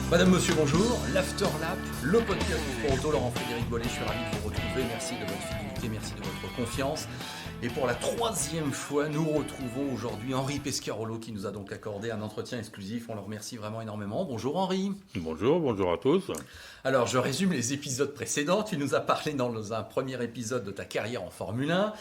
Madame, monsieur, bonjour. L'Afterlap, le podcast du Sport Auto. Laurent-Frédéric Bollet, je suis ravi de vous retrouver. Merci de votre fidélité, merci de votre confiance. Et pour la troisième fois, nous retrouvons aujourd'hui Henri Pescarolo qui nous a donc accordé un entretien exclusif. On le remercie vraiment énormément. Bonjour Henri. Bonjour à tous. Alors, je résume les épisodes précédents. Tu nous as parlé dans un premier épisode de ta carrière en Formule 1.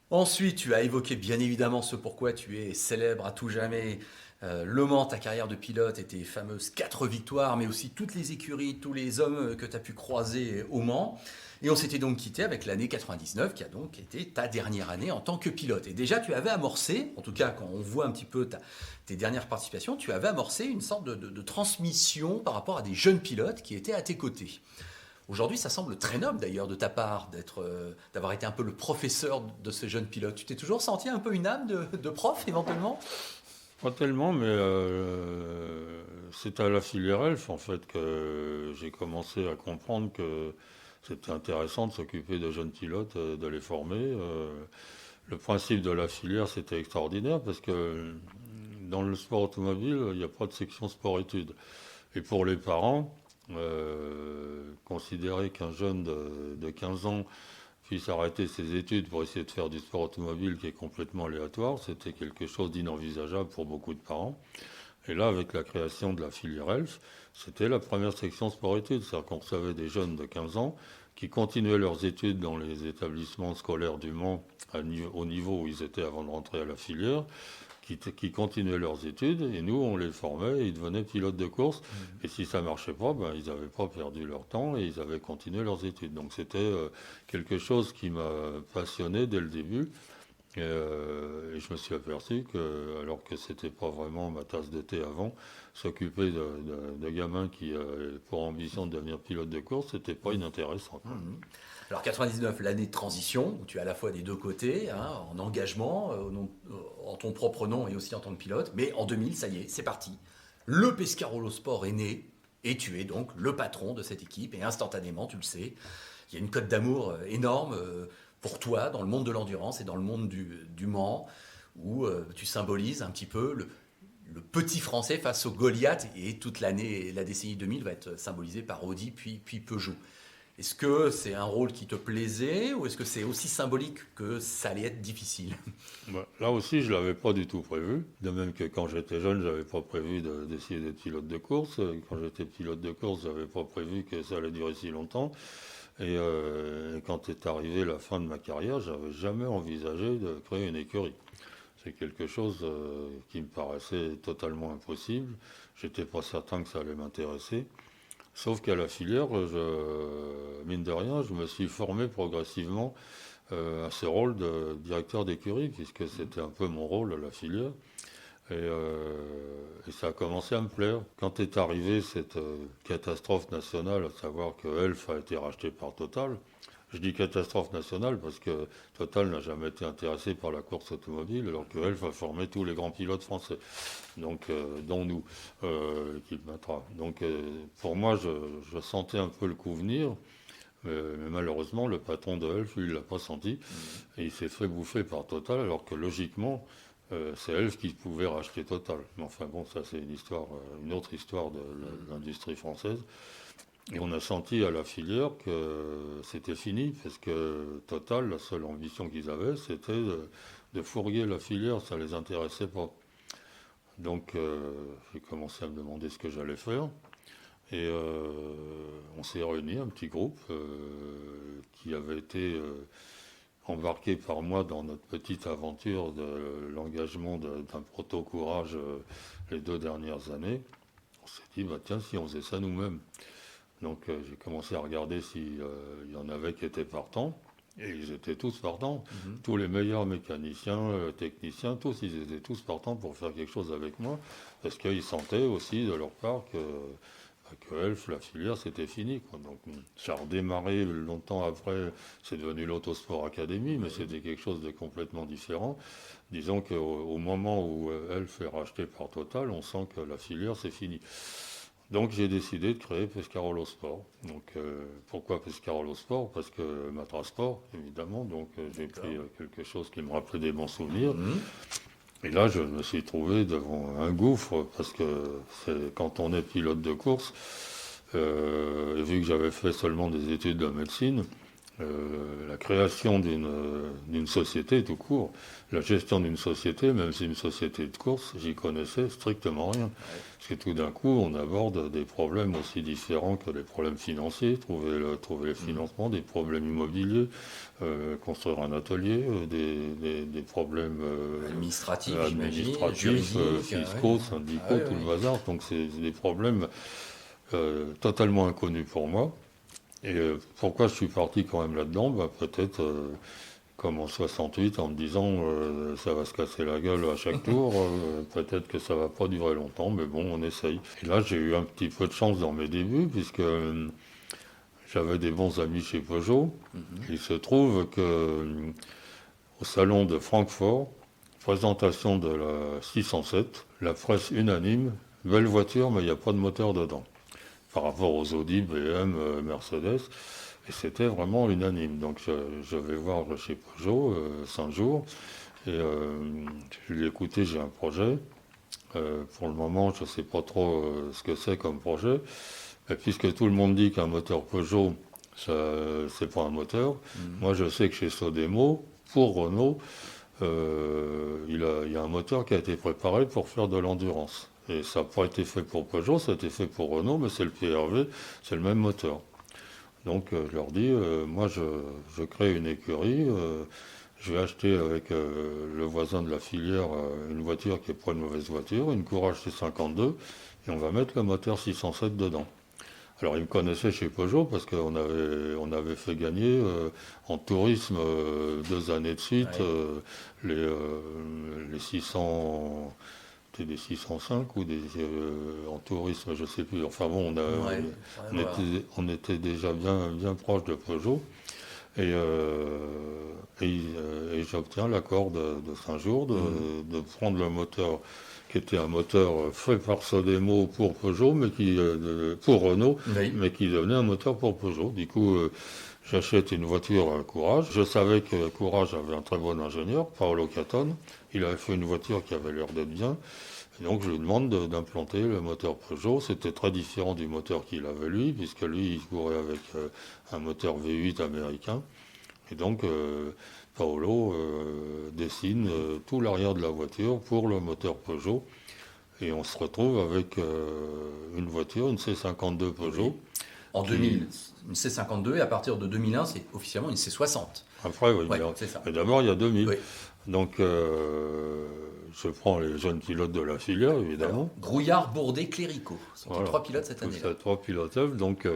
Ensuite, tu as évoqué bien évidemment ce pourquoi tu es célèbre à tout jamais. Le Mans, ta carrière de pilote et tes fameuses 4 victoires, mais aussi toutes les écuries, tous les hommes que tu as pu croiser au Mans. Et on s'était donc quitté avec l'année 99, qui a donc été ta dernière année en tant que pilote. Et déjà, tu avais amorcé, en tout cas quand on voit un petit peu tes dernières participations, tu avais amorcé une sorte de transmission par rapport à des jeunes pilotes qui étaient à tes côtés. Aujourd'hui, ça semble très noble d'ailleurs de ta part d'avoir été un peu le professeur de ces jeunes pilotes. Tu t'es toujours senti un peu une âme de prof éventuellement ? Pas tellement, mais c'est à la filière ELF en fait que j'ai commencé à comprendre que c'était intéressant de s'occuper de jeunes pilotes, de les former. Le principe de la filière, c'était extraordinaire parce que dans le sport automobile, il n'y a pas de section sport-études. Et pour les parents, considérer qu'un jeune de 15 ans puisse arrêter ses études pour essayer de faire du sport automobile qui est complètement aléatoire, c'était quelque chose d'inenvisageable pour beaucoup de parents. Et là, avec la création de la filière ELF, c'était la première section sport-études. C'est-à-dire qu'on recevait des jeunes de 15 ans qui continuaient leurs études dans les établissements scolaires du Mans au niveau où ils étaient avant de rentrer à la filière, qui continuaient leurs études, et nous, on les formait, et ils devenaient pilotes de course. Et si ça ne marchait pas, ils n'avaient pas perdu leur temps, et ils avaient continué leurs études. Donc c'était quelque chose qui m'a passionné dès le début. Et je me suis aperçu que, alors que c'était pas vraiment ma tasse de thé avant, s'occuper de gamins qui pour ambition de devenir pilote de course, c'était pas inintéressant. Alors 99, l'année de transition, où tu es à la fois des deux côtés, en engagement, en ton propre nom et aussi en tant que pilote. Mais en 2000, ça y est, c'est parti. Le Pescarolo Sport est né, et tu es donc le patron de cette équipe. Et instantanément, tu le sais, il y a une cote d'amour énorme pour toi dans le monde de l'endurance et dans le monde du Mans, où tu symbolises un petit peu le petit français face au Goliath. Et toute l'année, la décennie 2000 va être symbolisée par Audi puis Peugeot. Est-ce que c'est un rôle qui te plaisait ou est-ce que c'est aussi symbolique que ça allait être difficile ? Là aussi, je ne l'avais pas du tout prévu. De même que quand j'étais jeune, je n'avais pas prévu d'essayer d'être pilote de course. Quand j'étais pilote de course, je n'avais pas prévu que ça allait durer si longtemps. Et quand est arrivée la fin de ma carrière, je n'avais jamais envisagé de créer une écurie. C'est quelque chose qui me paraissait totalement impossible. Je n'étais pas certain que ça allait m'intéresser. Sauf qu'à la filière, mine de rien, je me suis formé progressivement à ce rôle de directeur d'écurie, puisque c'était un peu mon rôle à la filière. Et ça a commencé à me plaire. Quand est arrivée cette catastrophe nationale, à savoir que Elf a été racheté par Total, je dis catastrophe nationale parce que Total n'a jamais été intéressé par la course automobile, alors que Elf a formé tous les grands pilotes français, donc, dont nous, l'équipe Matra. Donc pour moi, je sentais un peu le coup venir, mais malheureusement, le patron de Elf, lui, il ne l'a pas senti, et il s'est fait bouffer par Total, alors que logiquement, c'est Elf qui pouvait racheter Total. Mais enfin bon, ça c'est une autre histoire de l'industrie française. Et on a senti à la filière que c'était fini, parce que Total, la seule ambition qu'ils avaient, c'était de fourguer la filière, ça ne les intéressait pas. Donc j'ai commencé à me demander ce que j'allais faire. Et on s'est réunis, un petit groupe qui avait été embarqué par moi dans notre petite aventure de l'engagement d'un proto-courage les 2 dernières années. On s'est dit, tiens, si on faisait ça nous-mêmes. Donc j'ai commencé à regarder s'il y en avait qui étaient partants, et ils étaient tous partants. Tous les meilleurs mécaniciens, techniciens, tous, ils étaient tous partants pour faire quelque chose avec moi, parce qu'ils sentaient aussi de leur part que Elf, la filière, c'était fini, quoi. Donc ça a redémarré longtemps après, c'est devenu l'Autosport Academy, mais c'était quelque chose de complètement différent. Disons qu'au moment où Elf est racheté par Total, on sent que la filière, c'est fini. Donc j'ai décidé de créer Pescarolo Sport. Donc pourquoi Pescarolo Sport? Parce que Matra Sport, évidemment. Donc j'ai pris quelque chose qui me rappelait des bons souvenirs. Et là, je me suis trouvé devant un gouffre parce que quand on est pilote de course, et vu que j'avais fait seulement des études de médecine, la création d'une société tout court, la gestion d'une société, même si une société de course, j'y connaissais strictement rien. Parce que tout d'un coup, on aborde des problèmes aussi différents que les problèmes financiers, trouver le financement, des problèmes immobiliers, construire un atelier, des problèmes administratifs, fiscaux, syndicaux, tout le bazar. Donc c'est des problèmes totalement inconnus pour moi. Et pourquoi je suis parti quand même là-dedans? Peut-être comme en 68 en me disant ça va se casser la gueule à chaque tour, peut-être que ça va pas durer longtemps, mais bon, on essaye. Et là, j'ai eu un petit peu de chance dans mes débuts, puisque j'avais des bons amis chez Peugeot. Il se trouve que au salon de Francfort, présentation de la 607, la presse unanime, belle voiture, mais il n'y a pas de moteur dedans. Par rapport aux Audi, BM, Mercedes, et c'était vraiment unanime. Donc je vais voir chez Peugeot 5 jours, et je lui ai écouté, j'ai un projet. Pour le moment, je ne sais pas trop ce que c'est comme projet. Et puisque tout le monde dit qu'un moteur Peugeot, c'est pas un moteur, moi je sais que chez Sodemo, pour Renault, il y a un moteur qui a été préparé pour faire de l'endurance. Et ça n'a pas été fait pour Peugeot, ça a été fait pour Renault, mais c'est le PRV, c'est le même moteur. Donc je leur dis, moi je crée une écurie, je vais acheter avec le voisin de la filière une voiture qui n'est pas une mauvaise voiture, une Courage C52, et on va mettre le moteur 607 dedans. Alors ils me connaissaient chez Peugeot parce qu'on avait fait gagner en tourisme 2 années de suite les 600... C'était des 605 ou en tourisme, je ne sais plus. Enfin bon, on était déjà bien proche de Peugeot. Et j'obtiens l'accord de Saint-Jourd de prendre le moteur qui était un moteur fait par Sodemo pour Peugeot, mais pour Renault, mais qui devenait un moteur pour Peugeot. Du coup, j'achète une voiture Courage. Je savais que Courage avait un très bon ingénieur, Paolo Catone. Il avait fait une voiture qui avait l'air d'être bien. Et donc je lui demande d'implanter le moteur Peugeot. C'était très différent du moteur qu'il avait lui, puisque lui, il courait avec un moteur V8 américain. Et donc Paolo dessine tout l'arrière de la voiture pour le moteur Peugeot. Et on se retrouve avec une voiture, une C52 Peugeot. En 2000, une C52, et à partir de 2001, c'est officiellement une C60. Après, oui. C'est ça. Mais d'abord, il y a 2000. Oui. Donc, je prends les jeunes pilotes de la filière, évidemment. Alors, Grouillard, Bourdet, Clérico. Ce sont les 3 pilotes cette année-là. C'est 3 pilotes. Donc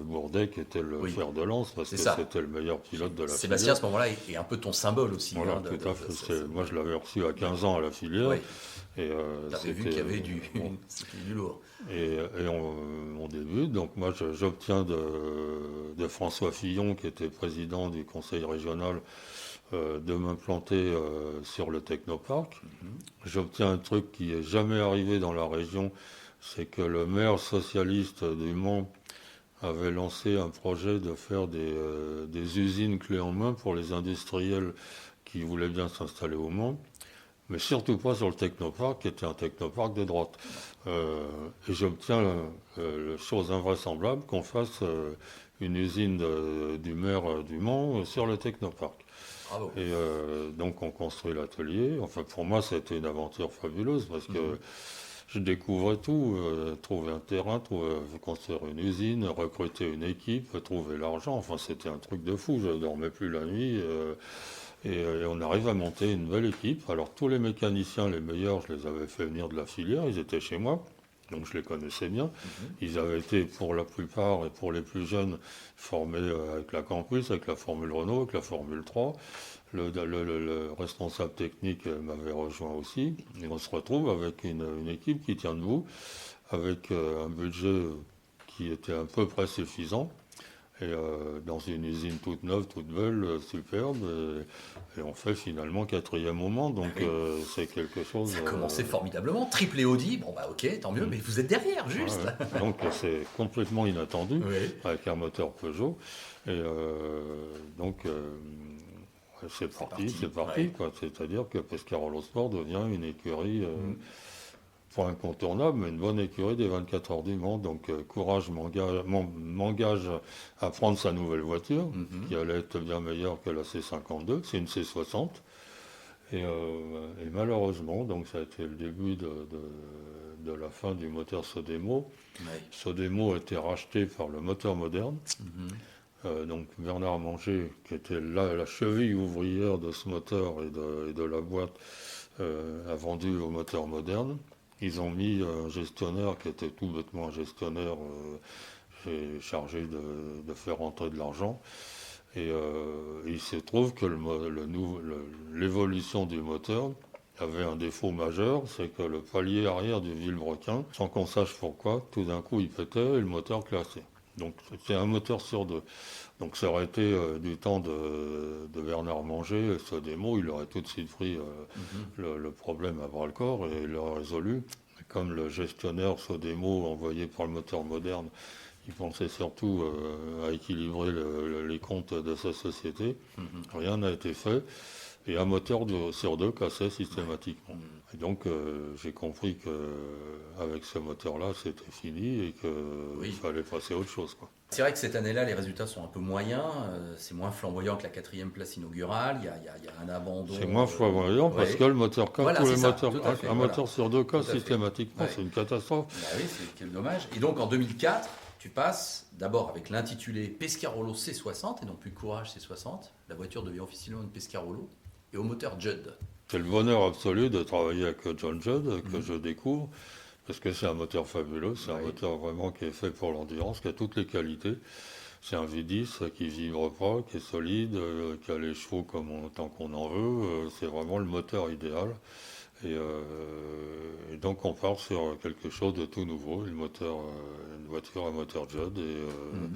Bourdet qui était le fer de lance, parce que c'était le meilleur pilote de la filière. Sébastien, à ce moment-là, est un peu ton symbole aussi. Voilà, tout à fait. Moi, je l'avais reçu à 15 ans à la filière. Tu avais vu qu'il y avait du lourd. Et on débute. Donc moi, j'obtiens de François Fillon, qui était président du conseil régional, de m'implanter sur le Technoparc. J'obtiens un truc qui n'est jamais arrivé dans la région, c'est que le maire socialiste du Mans avait lancé un projet de faire des usines clés en main pour les industriels qui voulaient bien s'installer au Mans, mais surtout pas sur le Technoparc, qui était un technoparc de droite. Et j'obtiens chose invraisemblable qu'on fasse une usine du maire du Mans sur le Technoparc. Bravo. Et donc on construit l'atelier. Enfin, pour moi, c'était une aventure fabuleuse parce que je découvrais tout, trouver un terrain, construire une usine, recruter une équipe, trouver l'argent. Enfin, c'était un truc de fou. Je ne dormais plus la nuit. Et on arrive à monter une belle équipe. Alors tous les mécaniciens, les meilleurs, je les avais fait venir de la filière. Ils étaient chez moi. Donc je les connaissais bien. Ils avaient été, pour la plupart et pour les plus jeunes, formés avec la Campus, avec la Formule Renault, avec la Formule 3. Le responsable technique m'avait rejoint aussi. Et on se retrouve avec une équipe qui tient debout, avec un budget qui était à peu près suffisant. et dans une usine toute neuve, toute belle, superbe, et on fait finalement 4e moment, donc Oui. c'est quelque chose... Ça a commencé formidablement, triplé Audi, bon bah ok, tant mieux, mais vous êtes derrière, juste. ouais. Donc c'est complètement inattendu, Oui. avec un moteur Peugeot, et donc c'est parti, Ouais. quoi. C'est-à-dire que Pescarolo Sport devient une écurie... Mm. pas incontournable, mais une bonne écurie des 24 heures du Mans. Donc Courage m'engage à prendre sa nouvelle voiture, Mhm. qui allait être bien meilleure que la C52. C'est une C60. Et malheureusement, donc ça a été le début de la fin du moteur Sodemo. Ouais. Sodemo a été racheté par le moteur moderne. Mhm. Donc Bernard Manger, qui était là, la cheville ouvrière de ce moteur et de la boîte, a vendu au moteur moderne. Ils ont mis un gestionnaire qui était tout bêtement un gestionnaire chargé de faire rentrer de l'argent. Il se trouve que l'évolution du moteur avait un défaut majeur, c'est que le palier arrière du vilebrequin, sans qu'on sache pourquoi, tout d'un coup il pétait et le moteur classait. Donc c'était un moteur sur deux. Donc ça aurait été du temps de Bernard Manger, ce démo, il aurait tout de suite pris Mhm. le problème à bras-le-corps et il l'aurait résolu. Comme le gestionnaire Sodemo envoyé par le moteur moderne, il pensait surtout à équilibrer les comptes de sa société, Mhm. rien n'a été fait et un moteur sur deux cassait systématiquement. Mhm. Et donc j'ai compris qu'avec ce moteur-là c'était fini et qu'il Oui. fallait passer à autre chose, quoi. C'est vrai que cette année-là, les résultats sont un peu moyens. C'est moins flamboyant que la 4e place inaugurale. Il y a un abandon. C'est moins flamboyant parce ouais. que le moteur casse, Voilà, tous c'est les ça, moteurs, tout à fait, un voilà. moteur sur deux casse Tout à fait. systématiquement, Ouais. c'est une catastrophe. Bah oui, c'est quel dommage. Et donc en 2004, tu passes d'abord avec l'intitulé Pescarolo C60 et non plus Courage C60. La voiture devient officiellement une Pescarolo et au moteur Judd. C'est le bonheur absolu de travailler avec John Judd que Mhm. je découvre, parce que c'est un moteur fabuleux, c'est un Oui. moteur vraiment qui est fait pour l'endurance, qui a toutes les qualités. C'est un V10 qui vibre pas, qui est solide, qui a les chevaux tant qu'on en veut. C'est vraiment le moteur idéal. Et donc on part sur quelque chose de tout nouveau, une voiture à moteur Judd. Mhm.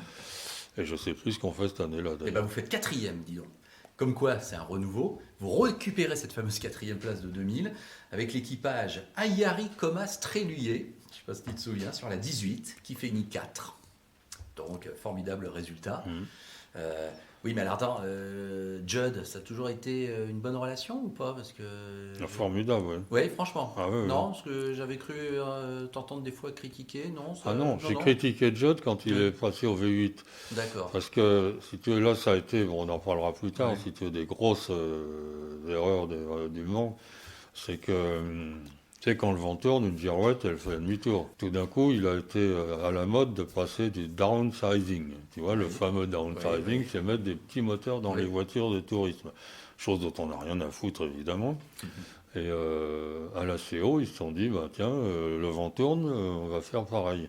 Et je sais plus ce qu'on fait cette année-là Et ben d'ailleurs. vous faites 4e, dis donc. Comme quoi, c'est un renouveau. Vous récupérez cette fameuse 4e place de 2000 avec l'équipage Ayari Comas Tréluyer, je ne sais pas si tu te souviens, sur la 18, qui finit 4. Donc, formidable résultat. Mhm. Oui, mais alors attends, Judd, ça a toujours été une bonne relation ou pas? Parce que. Formidable, oui. Oui, franchement. Ah, oui, Non, parce que j'avais cru t'entendre des fois critiquer, non Ah non, j'ai non. critiqué Judd quand il Oui. est passé au V8. D'accord. Parce que, si tu veux, là, ça a été, bon, on en parlera plus tard, Ouais. si tu veux, des grosses erreurs du Mans. C'est que, tu sais, quand le vent tourne, une girouette, elle fait demi-tour. Tout d'un coup, il a été à la mode de passer du downsizing. Tu vois, le Oui. fameux downsizing, Oui, oui. c'est mettre des petits moteurs dans Oui. les voitures de tourisme. Chose dont on n'a rien à foutre, évidemment. Et à la CO, ils se sont dit, bah, tiens, le vent tourne, on va faire pareil.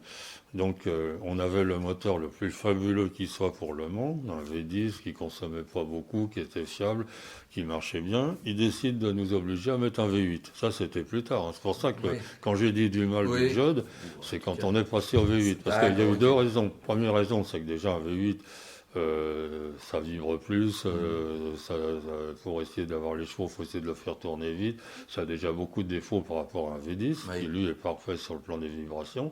Donc on avait le moteur le plus fabuleux qui soit pour le Mans, un V10 qui consommait pas beaucoup, qui était fiable, qui marchait bien. Ils décident de nous obliger à mettre un V8. Ça, c'était plus tard, hein. C'est pour ça que Oui. quand j'ai dit du mal Oui. du Judd, Ou, en c'est tout quand cas, on est passé au V8. Parce qu'il y a d'accord, eu ok. deux raisons. Première raison, c'est que déjà un V8, ça vibre plus, pour essayer d'avoir les chevaux, il faut essayer de le faire tourner vite. Ça a déjà beaucoup de défauts par rapport à un V10, Oui. qui lui est parfait sur le plan des vibrations.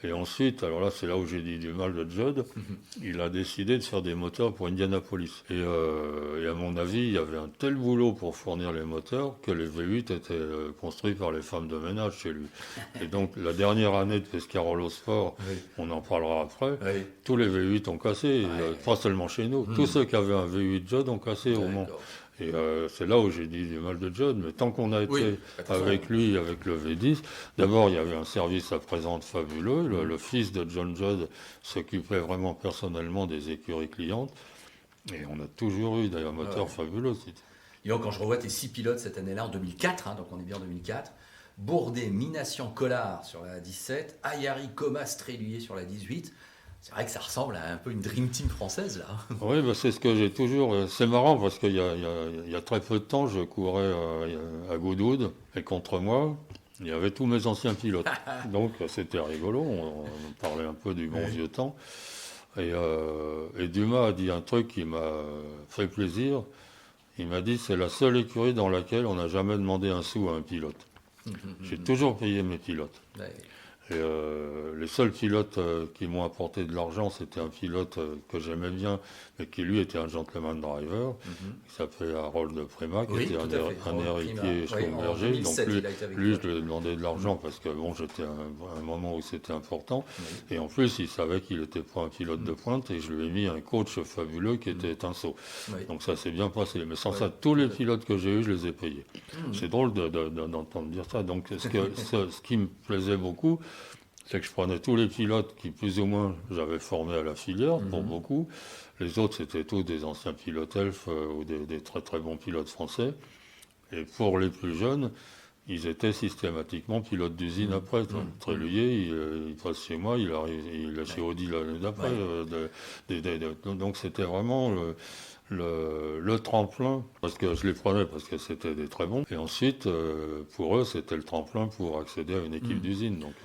Et ensuite, alors là, c'est là où j'ai dit du mal de Judd, il a décidé de faire des moteurs pour Indianapolis. Et à mon avis, il y avait un tel boulot pour fournir les moteurs que les V8 étaient construits par les femmes de ménage chez lui. Et donc, la dernière année de Pescarolo Sport, Oui. on en parlera après, Oui. tous les V8 ont cassé, Ouais. pas seulement chez nous. Tous ceux qui avaient un V8 Judd ont cassé au Mans. D'accord. Et c'est là où j'ai dit du mal de Judd, mais tant qu'on a été Oui, de toute façon, avec lui, avec le V10, d'abord il y avait un service après-vente fabuleux. Le fils de John Judd s'occupait vraiment personnellement des écuries clientes. Et on a toujours eu d'ailleurs un moteur Ouais. fabuleux. Et donc, quand je revois tes 6 pilotes cette année-là, en 2004, hein, donc on est bien en 2004, Bourdet, Minassian, Collard sur la 17, Ayari, Comas, Tréluyer sur la 18. C'est vrai que ça ressemble à un peu une Dream Team française, là. Oui, bah, c'est ce que j'ai toujours. C'est marrant parce qu'il y a très peu de temps, je courais à Goodwood et contre moi, il y avait tous mes anciens pilotes. Donc c'était rigolo, on parlait un peu du bon Oui. vieux temps. Et Dumas a dit un truc qui m'a fait plaisir. Il m'a dit c'est la seule écurie dans laquelle on n'a jamais demandé un sou à un pilote. J'ai toujours payé mes pilotes. Ouais. Et les seuls pilotes qui m'ont apporté de l'argent, c'était un pilote que j'aimais bien, mais qui lui était un gentleman driver, qui s'appelait Harold Préma, qui était un héritier Schlumberger. Donc lui je lui ai demandé de l'argent parce que bon, j'étais à un moment où c'était important. Et en plus, il savait qu'il n'était pas un pilote de pointe et je lui ai mis un coach fabuleux qui était Tinso. Donc ça s'est bien passé. Mais sans ça, tous les pilotes que j'ai eus, je les ai payés. C'est drôle d'entendre dire ça. Donc ce qui me plaisait beaucoup, c'est que je prenais tous les pilotes qui, plus ou moins, j'avais formés à la filière, pour beaucoup. Les autres, c'était tous des anciens pilotes elfes ou des très très bons pilotes français. Et pour les plus jeunes, ils étaient systématiquement pilotes d'usine après. Tréluyer, il passe chez moi, il est chez Audi l'année d'après. Donc c'était vraiment le tremplin, parce que je les prenais parce que c'était des très bons. Et ensuite, pour eux, c'était le tremplin pour accéder à une équipe d'usine. Donc,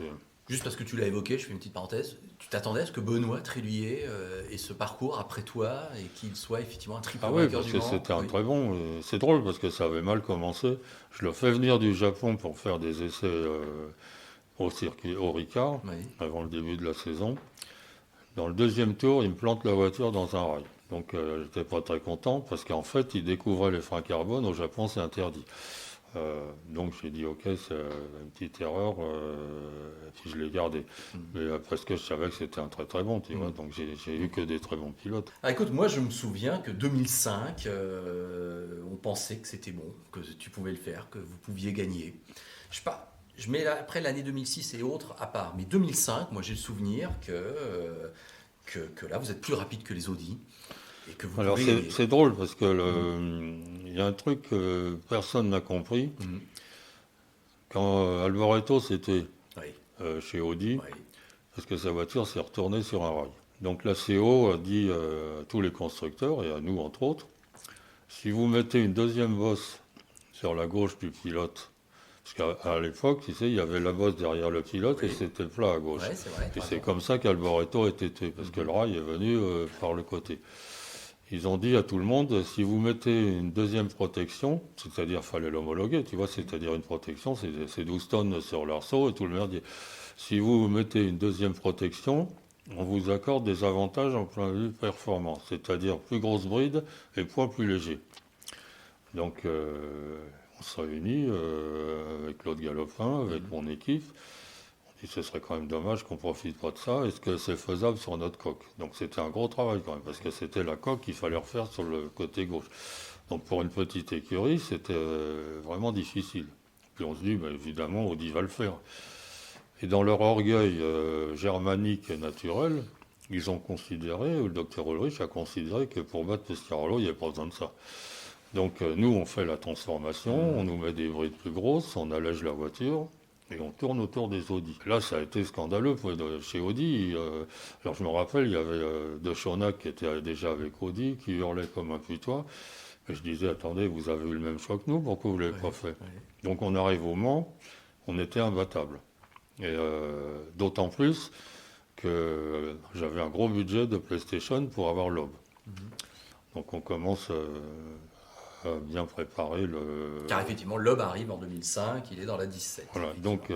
juste parce que tu l'as évoqué, je fais une petite parenthèse, tu t'attendais à ce que Benoît Tréluyer ait ce parcours après toi et qu'il soit effectivement un triple vainqueur du Mans? Ah oui, parce que c'était un très bon. C'est drôle parce que ça avait mal commencé. Je le fais venir du Japon pour faire des essais au circuit, au Ricard, avant le début de la saison. Dans le deuxième tour, il me plante la voiture dans un rail. Donc j'étais pas très content parce qu'en fait, il découvrait les freins carbone. Au Japon, c'est interdit. Donc j'ai dit ok, c'est une petite erreur, et puis je l'ai gardé. Mais parce que je savais que c'était un très très bon, tu vois, donc j'ai eu que des très bons pilotes. Ah, écoute, moi je me souviens que 2005, on pensait que c'était bon, que tu pouvais le faire, que vous pouviez gagner. Je sais pas, je mets après l'année 2006 et autres à part, mais 2005, moi j'ai le souvenir que là vous êtes plus rapide que les Audi. Et que vous Alors c'est drôle parce que il y a un truc que personne n'a compris. Quand Alboreto c'était chez Audi, parce que sa voiture s'est retournée sur un rail. Donc la CO a dit à tous les constructeurs et à nous entre autres, si vous mettez une deuxième bosse sur la gauche du pilote, parce qu'à l'époque, tu sais, il y avait la bosse derrière le pilote et c'était plat à gauche. Ouais, c'est vrai, et c'est comme ça qu'Alboreto était tué, parce que le rail est venu par le côté. Ils ont dit à tout le monde, si vous mettez une deuxième protection, c'est-à-dire il fallait l'homologuer, tu vois, c'est-à-dire une protection, c'est 12 tonnes sur l'arceau, et tout le monde dit, si vous mettez une deuxième protection, on vous accorde des avantages en point de vue performance, c'est-à-dire plus grosse bride et poids plus léger. Donc on se réunit avec Claude Galopin, avec mon équipe. Et ce serait quand même dommage qu'on ne profite pas de ça. Est-ce que c'est faisable sur notre coque? Donc c'était un gros travail quand même, parce que c'était la coque qu'il fallait refaire sur le côté gauche. Donc pour une petite écurie, c'était vraiment difficile. Puis on se dit, bah, évidemment, Audi va le faire. Et dans leur orgueil germanique et naturel, ils ont considéré, ou le docteur Ulrich a considéré que pour battre Pescarolo, il n'y avait pas besoin de ça. Donc nous, on fait la transformation, on nous met des brides plus grosses, on allège la voiture, et on tourne autour des Audi. Là, ça a été scandaleux chez Audi. Alors, je me rappelle, il y avait De Schonack qui était déjà avec Audi, qui hurlait comme un putois. Et je disais, attendez, vous avez eu le même choix que nous, pourquoi vous ne l'avez pas fait? Donc, on arrive au Mans, on était imbattable. Et d'autant plus que j'avais un gros budget de PlayStation pour avoir l'Aube. Donc, on commence bien préparé Car effectivement, l'Aube arrive en 2005, il est dans la 17. Voilà, donc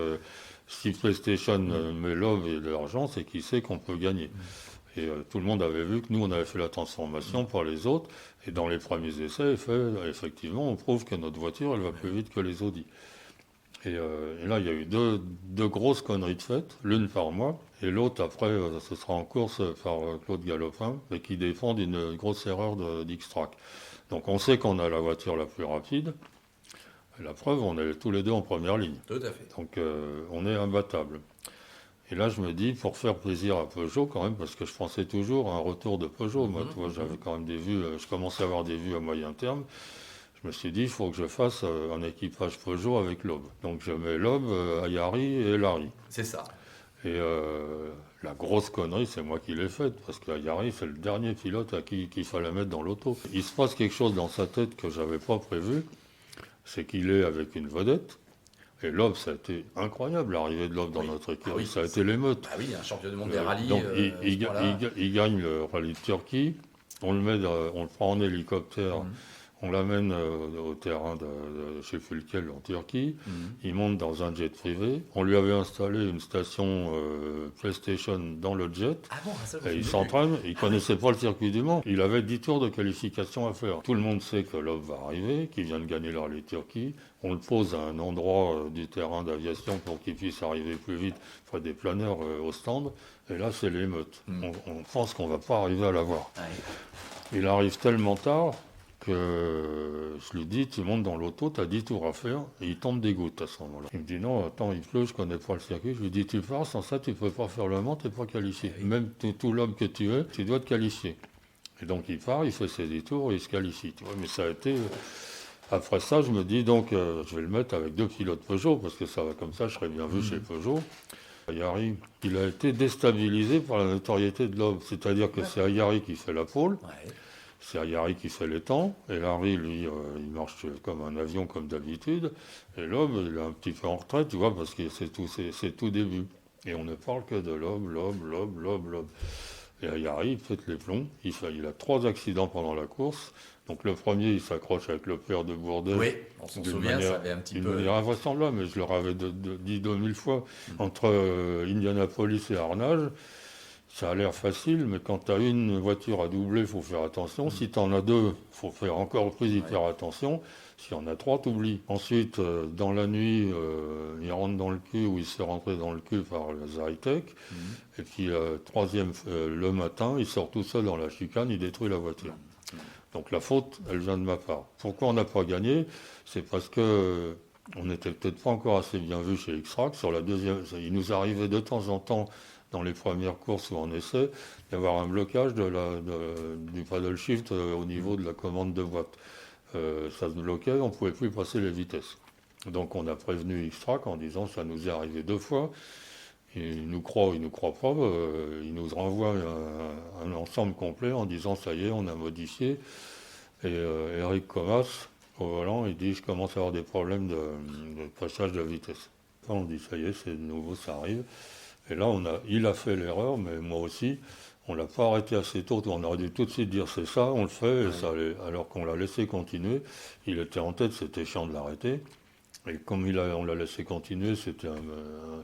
si PlayStation met l'Aube et de l'argent, c'est qu'il sait qu'on peut gagner. Et tout le monde avait vu que nous, on avait fait la transformation pour les autres. Et dans les premiers essais, effectivement, on prouve que notre voiture, elle va plus vite que les Audi. Et là, il y a eu deux grosses conneries de faites, l'une par moi, et l'autre, après, ce sera en course par Claude Galopin, mais qui défend d'une grosse erreur d'X-Track. Donc on sait qu'on a la voiture la plus rapide. Et la preuve, on est tous les deux en première ligne. Tout à fait. Donc on est imbattable. Et là, je me dis, pour faire plaisir à Peugeot quand même, parce que je pensais toujours à un retour de Peugeot. Moi, tu vois, j'avais quand même des vues, je commençais à avoir des vues à moyen terme. Je me suis dit, il faut que je fasse un équipage Peugeot avec l'Aube. Donc je mets l'Aube, Ayari et Larry. C'est ça. Et la grosse connerie, c'est moi qui l'ai faite, parce qu'Ayari, c'est le dernier pilote à qui qu'il fallait mettre dans l'auto. Il se passe quelque chose dans sa tête que j'avais pas prévu, c'est qu'il est avec une vedette. Et Loeb, ça a été incroyable, l'arrivée de Loeb dans notre écurie. Ça a été l'émeute. Ah oui, un champion du monde des rallyes. Donc, à il gagne le rallye de Turquie. On le prend en hélicoptère. On l'amène au terrain de je ne sais plus lequel, en Turquie. Il monte dans un jet privé. On lui avait installé une station PlayStation dans le jet. Ah bon, ça, Et il s'entraîne. Il ne connaissait pas le circuit du Mans. Il avait 10 tours de qualification à faire. Tout le monde sait que Loeb va arriver, qu'il vient de gagner le rallye de Turquie. On le pose à un endroit du terrain d'aviation pour qu'il puisse arriver plus vite, faire des planeurs au stand. Et là, c'est l'émeute. On pense qu'on ne va pas arriver à l'avoir. Il arrive tellement tard que je lui dis, tu montes dans l'auto, tu as 10 tours à faire, et il tombe des gouttes à ce moment-là. Il me dit, non, attends, il pleut, je connais pas le circuit. Je lui dis, tu pars, sans ça, tu peux pas faire le Mans, tu n'es pas qualifié. Même tout l'homme que tu es, tu dois te qualifier. Et donc il part, il fait ses 10 tours, et il se qualifie. Tu vois, mais ça a été... Après ça, je me dis, donc, je vais le mettre avec 2 pilotes Peugeot, parce que ça va comme ça, je serai bien vu chez Peugeot. Ayari, il a été déstabilisé par la notoriété de Loeb. C'est-à-dire que c'est Ayari qui fait la pole. C'est Ayari qui fait les temps, et Larry, lui, il marche comme un avion, comme d'habitude, et Loeb, il est un petit peu en retraite, tu vois, parce que c'est tout début. Et on ne parle que de Loeb. Et Ayari, il pète les plombs, il a 3 accidents pendant la course. Donc le premier, il s'accroche avec le père de Bourdet. Oui, on s'en souvient, ça avait un petit peu... D'une manière invraisemblable, mais je leur avais dit 2000 fois, entre Indianapolis et Arnage. Ça a l'air facile, mais quand tu as une voiture à doubler, il faut faire attention. Si tu en as 2, il faut faire encore plus hyper attention. S'il y en a 3, tu oublies. Ensuite, dans la nuit, il rentre dans le cul, ou il s'est rentré dans le cul par la Zytec. Et puis, troisième, le matin, il sort tout seul dans la chicane, il détruit la voiture. Donc la faute, elle vient de ma part. Pourquoi on n'a pas gagné? C'est parce que on n'était peut-être pas encore assez bien vu chez X-Track. Sur la deuxième, il nous arrivait de temps en temps, dans les premières courses où on essaie, d'avoir un blocage du paddle shift au niveau de la commande de boîte. Ça se bloquait, on ne pouvait plus passer les vitesses. Donc on a prévenu X-Track en disant ça nous est arrivé 2 fois. Il nous croit ou il nous croit pas, il nous renvoie un ensemble complet en disant ça y est, on a modifié. Et Eric Comas, au volant, il dit je commence à avoir des problèmes de passage de vitesse. On dit ça y est, c'est nouveau, ça arrive. Et là, il a fait l'erreur, mais moi aussi, on ne l'a pas arrêté assez tôt. On aurait dû tout de suite dire c'est ça, on le fait, et ça allait, alors qu'on l'a laissé continuer. Il était en tête, c'était chiant de l'arrêter. Et comme on l'a laissé continuer,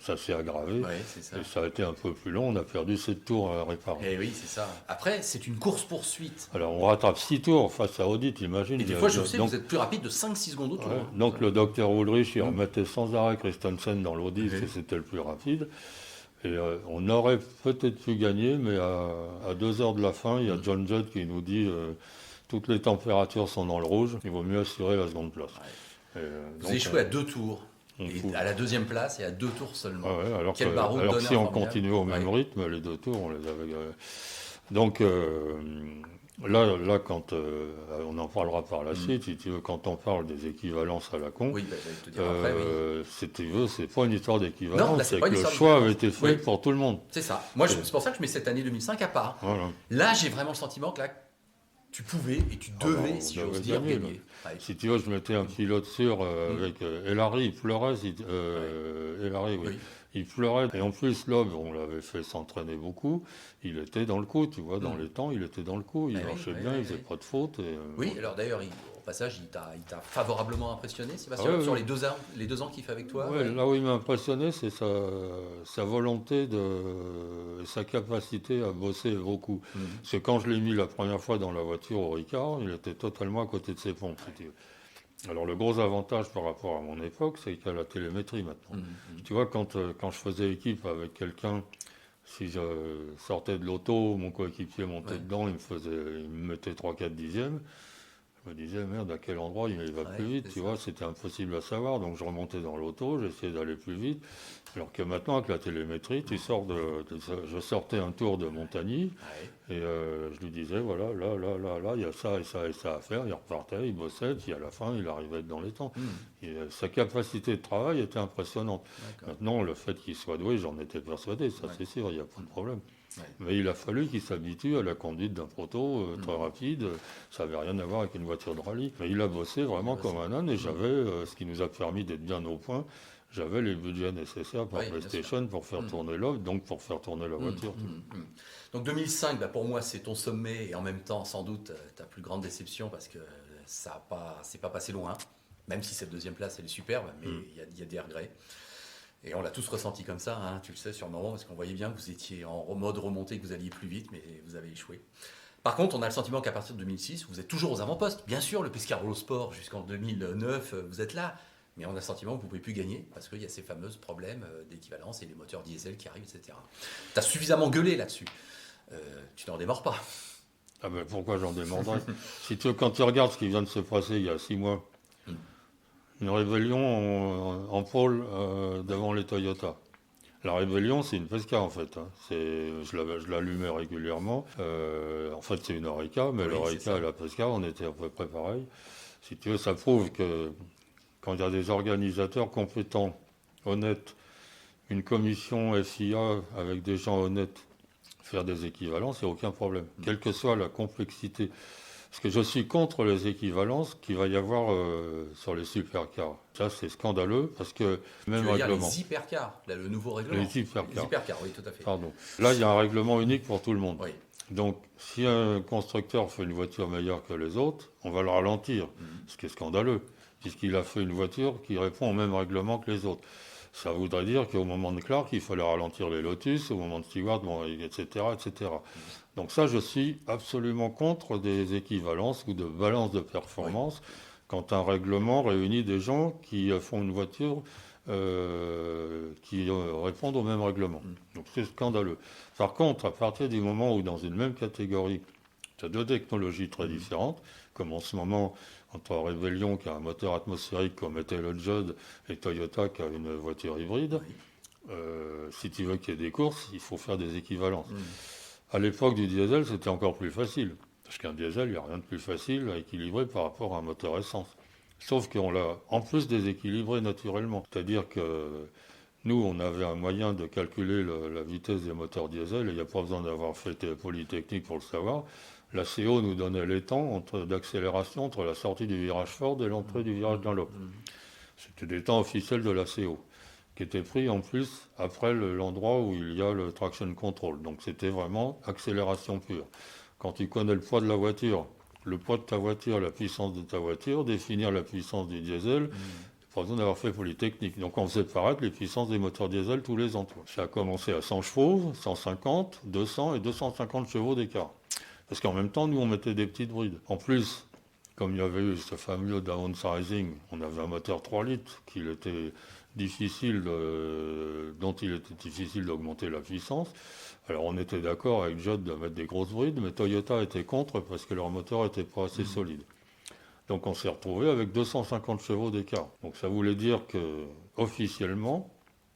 ça s'est aggravé. Ça. Et ça a été un peu plus long, on a perdu 7 tours à réparer. Et oui, c'est ça. Après, c'est une course-poursuite. Alors on rattrape 6 tours face à Audi, t'imagines. Et des fois, je sais que vous êtes plus rapide de 5-6 secondes au tour. Donc le docteur Ulrich, il remettait sans arrêt Christensen dans l'Audi, c'était le plus rapide. Et on aurait peut-être pu gagner, mais à 2 heures de la fin, il y a John Judd qui nous dit toutes les températures sont dans le rouge, il vaut mieux assurer la seconde place. Vous échouez à 2 tours. Et à la deuxième place et à 2 tours seulement. Alors que si on continuait au même rythme, les 2 tours, on les avait... Donc là quand on en parlera par la suite, si tu veux, quand on parle des équivalences à la con, te dire après, si tu veux, c'est pas une histoire d'équivalence, c'est que le choix avait été fait pour tout le monde. C'est ça. Moi, c'est pour ça que je mets cette année 2005 à part. Voilà. Là, j'ai vraiment le sentiment que là, tu pouvais et tu devais, si j'ose dire, gagner. Si tu veux, je mettais un pilote sûr avec Elary, il pleurait. Elary, oui. Il pleurait. Et en plus, Loeb, on l'avait fait s'entraîner beaucoup. Il était dans le coup, tu vois, dans les temps, il était dans le coup. Il marchait bien, il faisait pas de faute. Oui, alors d'ailleurs, au passage, il t'a favorablement impressionné, Sébastien, sur les 2 ans qu'il fait avec toi. Là où il m'a impressionné, c'est sa volonté et sa capacité à bosser beaucoup. Parce que quand je l'ai mis la première fois dans la voiture au Ricard, il était totalement à côté de ses pompes. Alors le gros avantage par rapport à mon époque, c'est qu'il y a la télémétrie maintenant. Tu vois, quand je faisais équipe avec quelqu'un, si je sortais de l'auto, mon coéquipier montait dedans, il me mettait 3-4 dixièmes. Je me disais, merde, à quel endroit il va plus vite, tu vois, c'était impossible à savoir. Donc je remontais dans l'auto, j'essayais d'aller plus vite. Alors que maintenant, avec la télémétrie, je sortais un tour de Montagny, et je lui disais, voilà, là, il y a ça et ça et ça à faire. Il repartait, il bossait, puis à la fin, il arrivait dans les temps. Et sa capacité de travail était impressionnante. Maintenant, le fait qu'il soit doué, j'en étais persuadé, ça c'est sûr, il n'y a pas de problème. Mais il a fallu qu'il s'habitue à la conduite d'un proto très rapide. Ça n'avait rien à voir avec une voiture de rallye. Mais il a bossé vraiment comme un âne, et ce qui nous a permis d'être bien au point. j'avais les budgets nécessaires par Oui, bien sûr. PlayStation pour faire tourner l'offre, donc pour faire tourner la voiture. Donc 2005, pour moi, c'est ton sommet et en même temps, sans doute, ta plus grande déception parce que c'est pas passé loin. Même si cette deuxième place, elle est superbe, mais il y a des regrets. Et on l'a tous ressenti comme ça, hein, tu le sais sur le moment, parce qu'on voyait bien que vous étiez en mode remontée, que vous alliez plus vite, mais vous avez échoué. Par contre, on a le sentiment qu'à partir de 2006, vous êtes toujours aux avant-postes. Bien sûr, le Pescarolo Sport, jusqu'en 2009, vous êtes là. Mais on a le sentiment que vous ne pouvez plus gagner parce qu'il y a ces fameux problèmes d'équivalence et les moteurs diesel qui arrivent, etc. Tu as suffisamment gueulé là-dessus. Tu n'en démords pas. Ah ben pourquoi j'en démordrais? Si tu, quand tu regardes ce qui vient de se passer il y a 6 mois, une rébellion en pôle devant les Toyota. La rébellion, c'est une Pesca en fait. Hein. Je l'allumais régulièrement. En fait, c'est une Oreca, mais l'Oreca et la Pesca, on était à peu près pareil. Si tu veux, ça prouve que quand il y a des organisateurs compétents, honnêtes, une commission FIA avec des gens honnêtes, faire des équivalences, il n'y a aucun problème. Quelle que soit la complexité. Parce que je suis contre les équivalences qu'il va y avoir sur les supercars. Ça, c'est scandaleux parce que même tu veux règlement. dire les hypercars, là, le nouveau règlement. Les hypercars. Les hypercars, oui, tout à fait. Pardon. Là, il y a un règlement unique pour tout le monde. Oui. Donc, si un constructeur fait une voiture meilleure que les autres, on va le ralentir, ce qui est scandaleux, puisqu'il a fait une voiture qui répond au même règlement que les autres. Ça voudrait dire qu'au moment de Clark, il fallait ralentir les Lotus, au moment de Stewart, bon, etc., etc. Donc ça, je suis absolument contre des équivalences ou de balances de performance quand un règlement réunit des gens qui font une voiture qui répondent au même règlement. Donc c'est scandaleux. Par contre, à partir du moment où dans une même catégorie, tu as deux technologies très différentes, comme en ce moment entre Rebellion qui a un moteur atmosphérique comme était le Judd et Toyota qui a une voiture hybride, si tu veux qu'il y ait des courses, il faut faire des équivalences. À l'époque du diesel, c'était encore plus facile. Parce qu'un diesel, il n'y a rien de plus facile à équilibrer par rapport à un moteur essence. Sauf qu'on l'a en plus déséquilibré naturellement. C'est-à-dire que nous, on avait un moyen de calculer la vitesse des moteurs diesel, et il n'y a pas besoin d'avoir fait Polytechnique pour le savoir. La CO nous donnait les temps d'accélération entre la sortie du virage Ford et l'entrée du virage Dunlop. C'était des temps officiels de la CO, qui étaient pris en plus après l'endroit où il y a le traction control. Donc c'était vraiment accélération pure. Quand tu connais le poids de la voiture, le poids de ta voiture, la puissance de ta voiture, définir la puissance du diesel, pas besoin d'avoir fait Polytechnique. Donc on faisait paraître les puissances des moteurs diesel tous les ans. Ça a commencé à 100 chevaux, 150, 200 et 250 chevaux d'écart. Parce qu'en même temps, nous, on mettait des petites brides. En plus, comme il y avait eu ce fameux downsizing, on avait un moteur 3 litres dont il était difficile d'augmenter la puissance. Alors on était d'accord avec Judd de mettre des grosses brides, mais Toyota était contre parce que leur moteur n'était pas assez solide. Donc on s'est retrouvé avec 250 chevaux d'écart. Donc ça voulait dire que officiellement,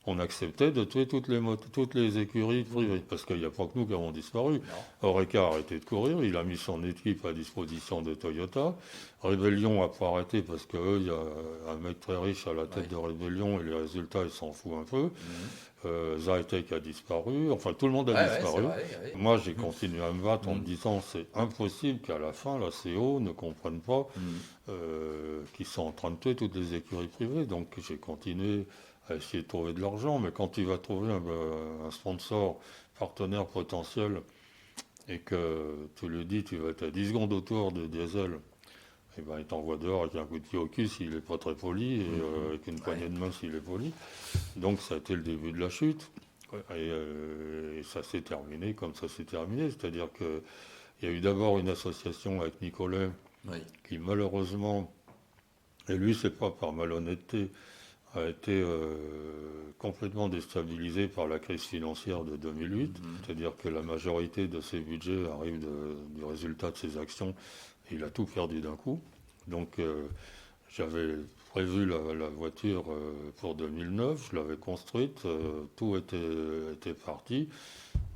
on acceptait de tuer toutes les écuries privées, parce qu'il n'y a pas que nous qui avons disparu. Oreca a arrêté de courir, il a mis son équipe à disposition de Toyota. Rebellion n'a pas arrêté parce qu'eux, il y a un mec très riche à la tête de Rebellion et les résultats, il s'en fout un peu. Zytec a disparu, enfin tout le monde a disparu. Vrai. Moi, j'ai continué à me battre en me disant c'est impossible qu'à la fin, la CO ne comprenne pas qu'ils sont en train de tuer toutes les écuries privées. Donc j'ai continué à essayer de trouver de l'argent, mais quand tu vas trouver un sponsor, partenaire potentiel, et que tu lui dis tu vas être à 10 secondes autour de diesel, et ben, il t'envoie dehors avec un coup de pied au cul s'il n'est pas très poli, et avec une poignée de main s'il est poli. Donc ça a été le début de la chute, et ça s'est terminé comme ça s'est terminé, c'est-à-dire qu'il y a eu d'abord une association avec Nicolet, qui malheureusement, et lui c'est pas par malhonnêteté, a été complètement déstabilisé par la crise financière de 2008, c'est-à-dire que la majorité de ses budgets arrive du résultat de ses actions, et il a tout perdu d'un coup. Donc j'avais prévu la voiture pour 2009, je l'avais construite, tout était parti.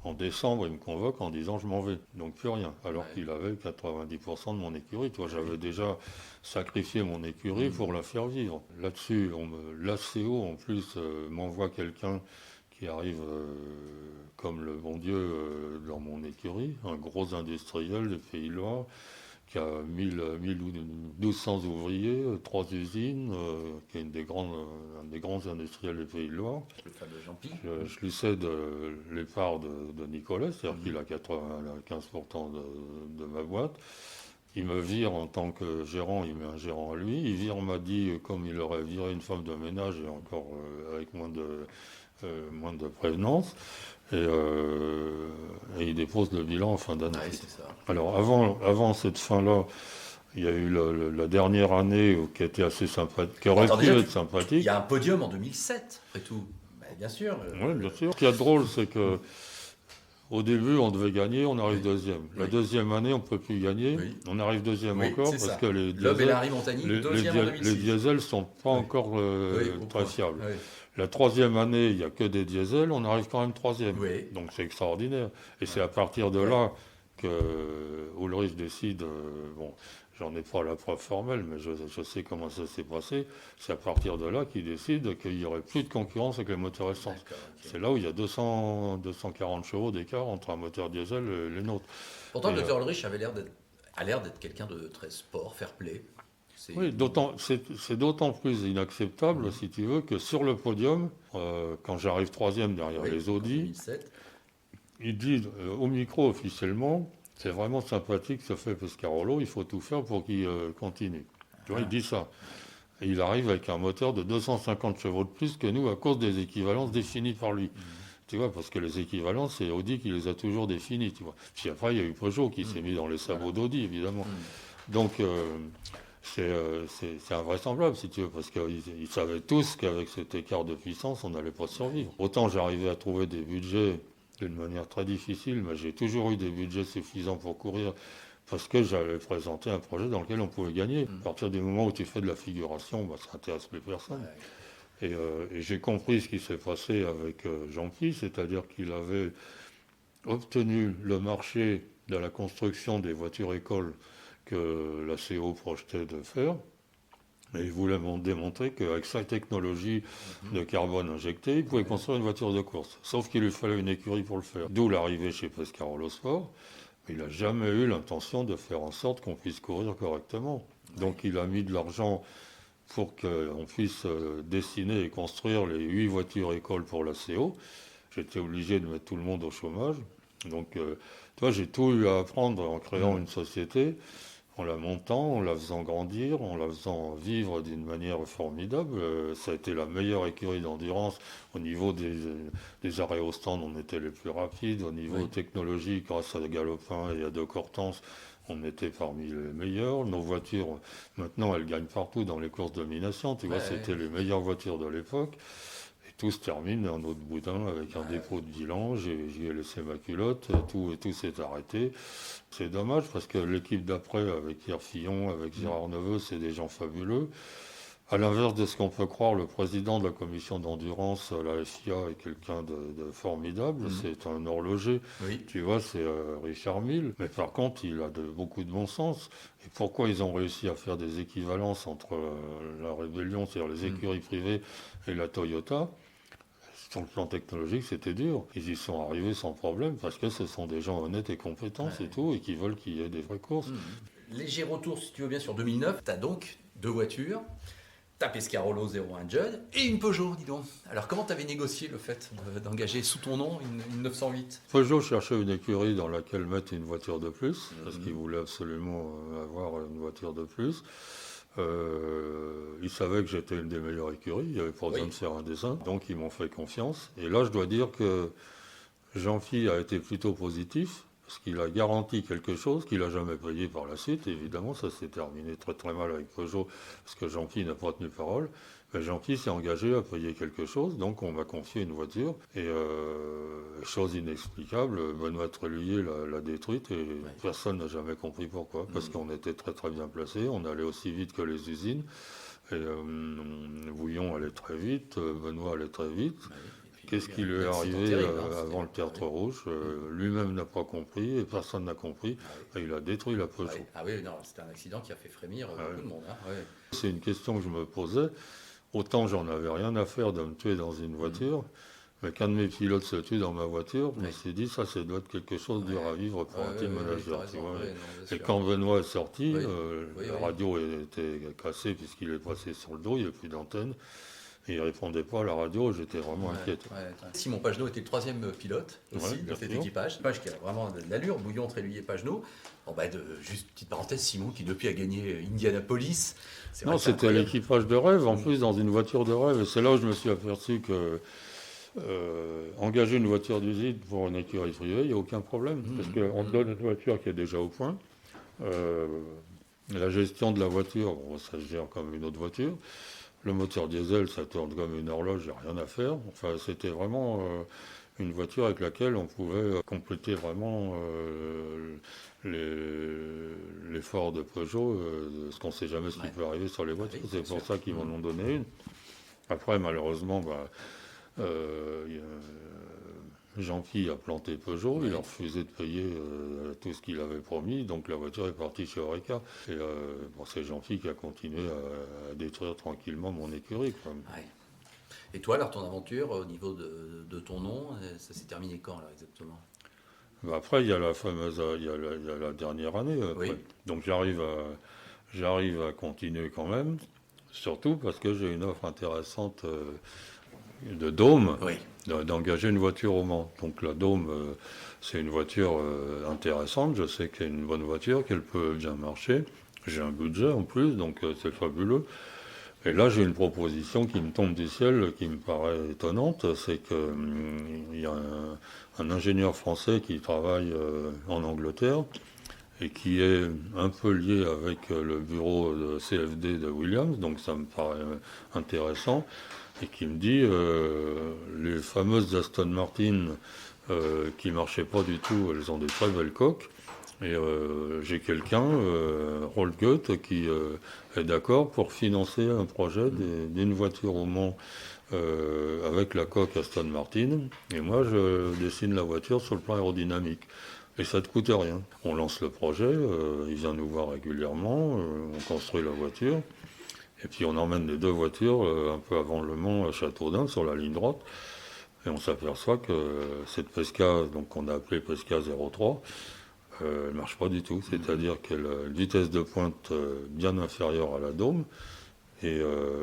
En décembre, il me convoque en disant je m'en vais, donc plus rien, alors qu'il avait 90% de mon écurie. Toi, j'avais déjà sacrifié mon écurie pour la faire vivre. Là-dessus, l'ACO en plus m'envoie quelqu'un qui arrive comme le bon Dieu dans mon écurie, un gros industriel des Pays de Loire, qui a 1000 ou 1200 ouvriers, 3 usines, qui est un des grands industriels des Pays de Loire. Le fameux Jean-Pi. Je lui cède les parts de Nicolas, c'est-à-dire qu'il a 95% de ma boîte. Il me vire en tant que gérant, il met un gérant à lui. Il vire, m'a dit, comme il aurait viré une femme de ménage et encore avec moins de prévenance. Et il dépose le bilan en fin d'année. Ouais, c'est ça. Alors avant cette fin-là, il y a eu la dernière année qui a été assez sympathique, qui aurait pu être sympathique. Il y a un podium en 2007, après tout. Mais bien sûr. Oui, bien sûr. Ce qui est drôle, c'est que au début, on devait gagner, on arrive deuxième. La deuxième année, on ne peut plus gagner, on arrive deuxième encore, parce que les diesels ne sont pas encore très fiables. Oui. La troisième année, il n'y a que des diesels, on arrive quand même troisième. Oui. Donc c'est extraordinaire. Et c'est à partir de là que Ulrich décide, bon, j'en ai pas la preuve formelle, mais je sais comment ça s'est passé, c'est à partir de là qu'il décide qu'il n'y aurait plus de concurrence avec les moteurs essence. Okay. C'est là où il y a 240 chevaux d'écart entre un moteur diesel et les nôtres. Pourtant, le docteur Ulrich a l'air d'être quelqu'un de très sport, fair play. Oui, c'est d'autant plus inacceptable, si tu veux, que sur le podium, quand j'arrive troisième derrière les Audi, il dit au micro officiellement, c'est vraiment sympathique ce fait Pescarolo, il faut tout faire pour qu'il continue. Tu vois, il dit ça. Et il arrive avec un moteur de 250 chevaux de plus que nous à cause des équivalences définies par lui. Tu vois, parce que les équivalences, c'est Audi qui les a toujours définies, tu vois. Puis après, il y a eu Peugeot qui s'est mis dans les sabots d'Audi, évidemment. Donc, c'est invraisemblable, si tu veux, parce qu'ils savaient tous qu'avec cet écart de puissance, on n'allait pas survivre. Autant j'arrivais à trouver des budgets d'une manière très difficile, mais j'ai toujours eu des budgets suffisants pour courir, parce que j'avais présenté un projet dans lequel on pouvait gagner. À partir du moment où tu fais de la figuration, ça n'intéresse plus personne. Et j'ai compris ce qui s'est passé avec Jean-Pierre, c'est-à-dire qu'il avait obtenu le marché de la construction des voitures écoles que la CO projetait de faire. Et il voulait démontrer qu'avec sa technologie de carbone injecté, il pouvait construire une voiture de course. Sauf qu'il lui fallait une écurie pour le faire. D'où l'arrivée chez Pescarolo Sport. Mais il n'a jamais eu l'intention de faire en sorte qu'on puisse courir correctement. Donc il a mis de l'argent pour qu'on puisse dessiner et construire les 8 voitures écoles pour la CO. J'étais obligé de mettre tout le monde au chômage. Donc, j'ai tout eu à apprendre en créant une société, en la montant, en la faisant grandir, en la faisant vivre d'une manière formidable. Ça a été la meilleure écurie d'endurance. Au niveau des arrêts au stand, on était les plus rapides. Au niveau technologique, grâce à Galopin et à De Cortance, on était parmi les meilleurs. Nos voitures, maintenant, elles gagnent partout dans les courses de domination. Tu vois, c'était les meilleures voitures de l'époque. Tout se termine en autre boudin avec un dépôt de bilan. J'y ai laissé ma culotte, tout s'est arrêté. C'est dommage parce que l'équipe d'après, avec Pierre Fillon, avec Gérard Neveu, c'est des gens fabuleux. À l'inverse de ce qu'on peut croire, le président de la commission d'endurance, la FIA, est quelqu'un de formidable. C'est un horloger. Tu vois, c'est Richard Mille. Mais par contre, il a beaucoup de bon sens. Et pourquoi ils ont réussi à faire des équivalences entre la rébellion, c'est-à-dire les écuries privées, et la Toyota? Sur le plan technologique, c'était dur. Ils y sont arrivés sans problème parce que ce sont des gens honnêtes et compétents, c'est tout, et qui veulent qu'il y ait des vraies courses. Léger retour, si tu veux bien, sur 2009. Tu as donc 2 voitures. Tu as Pescarolo 01 Judd et une Peugeot, dis donc. Alors, comment tu avais négocié le fait d'engager sous ton nom une 908 ? Peugeot cherchait une écurie dans laquelle mettre une voiture de plus, parce qu'il voulait absolument avoir une voiture de plus. Ils savaient que j'étais une des meilleures écuries, il n'y avait pas besoin de faire un dessin, donc ils m'ont fait confiance. Et là, je dois dire que Jean-Pierre a été plutôt positif, parce qu'il a garanti quelque chose qu'il n'a jamais payé par la suite. Évidemment, ça s'est terminé très très mal avec Peugeot, parce que Jean-Pierre n'a pas tenu parole. Mais Jean-Pierre s'est engagé à payer quelque chose, donc on m'a confié une voiture. Et chose inexplicable, Benoît Tréluyer l'a détruite et personne n'a jamais compris pourquoi. Parce qu'on était très très bien placés, on allait aussi vite que les usines. Et Vouillon allait très vite, Benoît allait très vite. Qu'est-ce qui lui est arrivé avant le Tertre Rouge lui-même n'a pas compris et personne n'a compris. Et il a détruit la Peugeot. Ah oui, non, c'était un accident qui a fait frémir beaucoup de monde. C'est une question que je me posais. Autant j'en avais rien à faire de me tuer dans une voiture, mais qu'un de mes pilotes se tue dans ma voiture, je me suis dit, ça doit être quelque chose de dur à vivre pour un team manager. Tu vois. Et quand Benoît est sorti, la radio était cassée puisqu'il est passé sur le dos, il n'y avait plus d'antenne. Et il ne répondait pas à la radio, j'étais vraiment inquiet. Simon Pagenaud était le troisième pilote aussi de cet équipage. Qui a vraiment de l'allure, Bouillon, Tréluyer, Pagenaud. Bon, juste petite parenthèse, Simon qui depuis a gagné Indianapolis. Non, c'était l'équipage de rêve, en plus dans une voiture de rêve. Et c'est là où je me suis aperçu que engager une voiture d'usine pour une écurie privée, il n'y a aucun problème. Parce qu'on te donne une voiture qui est déjà au point. La gestion de la voiture, ça se gère comme une autre voiture. Le moteur diesel, ça tourne comme une horloge, il n'y a rien à faire. Enfin, c'était vraiment une voiture avec laquelle on pouvait compléter vraiment l'effort de Peugeot, ce qu'on ne sait jamais ce qui peut arriver sur les voitures. C'est pour ça qu'ils m'en ont donné une. Après, malheureusement, Jean-Pierre a planté Peugeot, il a refusé de payer tout ce qu'il avait promis, donc la voiture est partie chez Oreca. Et c'est Jean-Pierre qui a continué à détruire tranquillement mon écurie. Et toi, alors, ton aventure au niveau de ton nom, ça s'est terminé quand, là, exactement? Après, il y a la fameuse, il y a la dernière année. Donc j'arrive à continuer quand même, surtout parce que j'ai une offre intéressante de Dôme, d'engager une voiture au Mans. Donc la Dôme, c'est une voiture intéressante. Je sais qu'il y a une bonne voiture, qu'elle peut bien marcher. J'ai un budget en plus, donc c'est fabuleux. Et là, j'ai une proposition qui me tombe du ciel, qui me paraît étonnante. C'est qu'il y a un ingénieur français qui travaille en Angleterre et qui est un peu lié avec le bureau de CFD de Williams. Donc ça me paraît intéressant. Et qui me dit les fameuses Aston Martin qui ne marchaient pas du tout, elles ont des très belles coques. Et j'ai quelqu'un, Rolf Goethe, qui est d'accord pour financer un projet d'une voiture au Mans avec la coque Aston Martin. Et moi, je dessine la voiture sur le plan aérodynamique. Et ça ne te coûte rien. On lance le projet, il vient nous voir régulièrement, on construit la voiture. Et puis on emmène les deux voitures un peu avant Le Mans à Châteaudun sur la ligne droite. Et on s'aperçoit que cette Pesca, donc qu'on a appelée Pesca 03, elle ne marche pas du tout. C'est-à-dire qu'elle a une vitesse de pointe bien inférieure à la Dôme et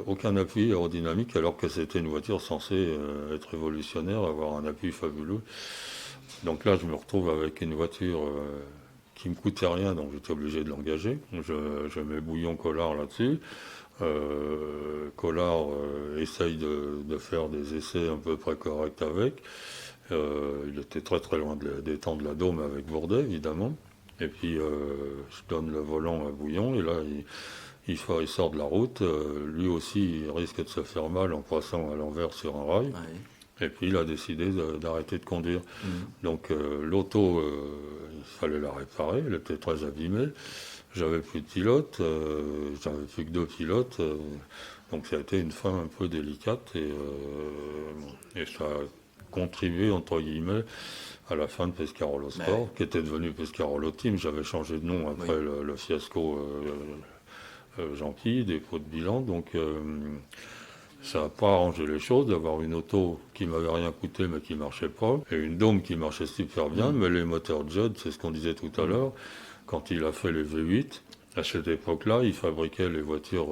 aucun appui aérodynamique alors que c'était une voiture censée être révolutionnaire, avoir un appui fabuleux. Donc là je me retrouve avec une voiture qui ne me coûtait rien, donc j'étais obligé de l'engager. Je mets Bouillon Collard là-dessus. Collard essaye de faire des essais à peu près corrects avec. Il était très très loin des temps de la Dôme avec Bourdet, évidemment. Et puis je donne le volant à Bouillon, et là il sort de la route. Lui aussi, il risque de se faire mal en passant à l'envers sur un rail. Et puis il a décidé d'arrêter de conduire. Donc l'auto, il fallait la réparer, elle était très abîmée. J'avais plus de pilote, j'avais plus que 2 pilotes, donc ça a été une fin un peu délicate et ça a contribué, entre guillemets, à la fin de Pescarolo Sport, qui était devenu Pescarolo Team. J'avais changé de nom après le fiasco Jean-Pierre, dépôt de bilan, donc ça n'a pas arrangé les choses d'avoir une auto qui m'avait rien coûté mais qui marchait pas, et une Dôme qui marchait super bien, mais les moteurs Judd, c'est ce qu'on disait tout à l'heure. Quand il a fait les V8, à cette époque-là, il fabriquait les voitures,